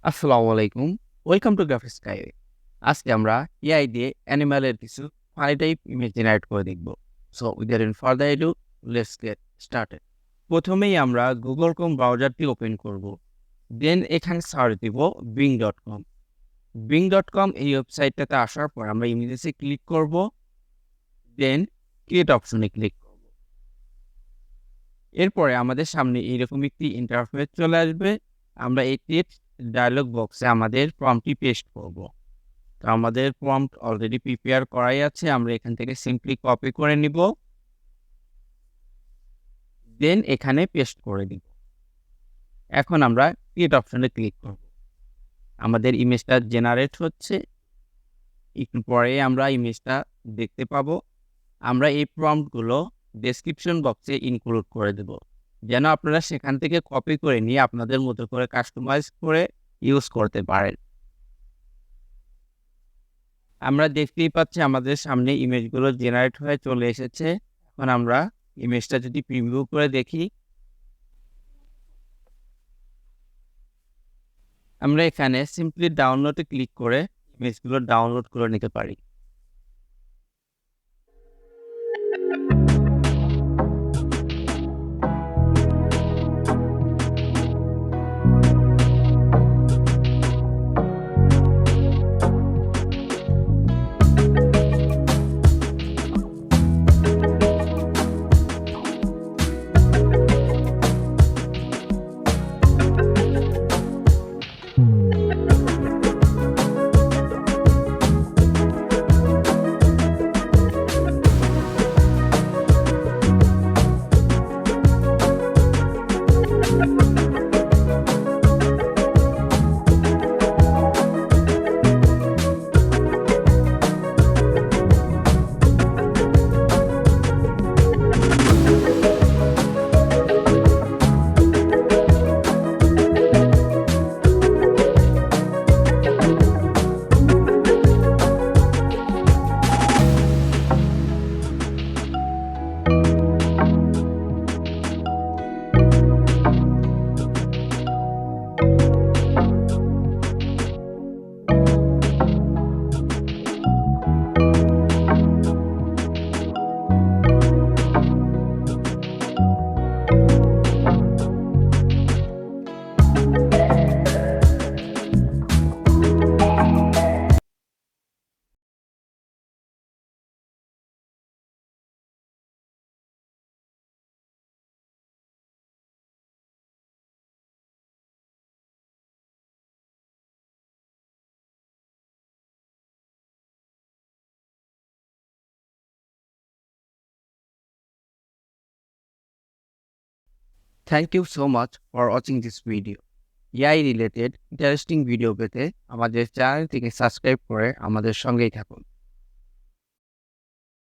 আসসালামু আলাইকুম। Welcome to graphics skyway. আজকে আমরা এআই দিয়ে অ্যানিমালের কিছু ফানি টাইপ ইমেজ জেনারেট করে দেখব। So without any further ado, let's get started. প্রথমেই আমরা গুগল ক্রোম ব্রাউজারটি ওপেন করব। দেন এখানে সার্চ দিব bing.com। bing.com এই ওয়েবসাইটটাতে আসার পর আমরা ইমেজেসে ক্লিক করব। দেন ক্রিয়েট অপশনে ক্লিক করব। এরপরে আমাদের সামনে এইরকম একটি ইন্টারফেস চলে আসবে। আমরা এই টেক্সট ডায়লগ বক্সে আমাদের প্রম্পটটি পেস্ট করব। তো আমাদের প্রম্পট অলরেডি প্রিপেয়ার করাই আছে। আমরা এখান থেকে সিম্পলি কপি করে নিব। দেন এখানে পেস্ট করে দিব। এখন আমরা ক্রিয়েট অপশনে ক্লিক করব। আমাদের ইমেজটা জেনারেট হচ্ছে। একটু পরে আমরা ইমেজটা দেখতে পাবো। আমরা এই প্রম্পটগুলো ডেসক্রিপশন বক্সে ইনক্লুড করে দেব, যেন আপনারা সেখান থেকে কপি করে নিয়ে আপনাদের মতো করে কাস্টমাইজ করে ইউজ করতে পারেন। আমরা দেখতেই পাচ্ছি আমাদের সামনে ইমেজগুলো জেনারেট হয়ে চলে এসেছে। এখন আমরা ইমেজটা যদি প্রিভিউ করে দেখি, আমরা এখানে সিম্পলি ডাউনলোডে ক্লিক করে ইমেজগুলো ডাউনলোড করে নিতে পারি। Thank you so much for watching this video. AI related interesting video পেতে আমাদের চ্যানেলটিকে সাবস্ক্রাইব করে আমাদের সঙ্গেই থাকুন।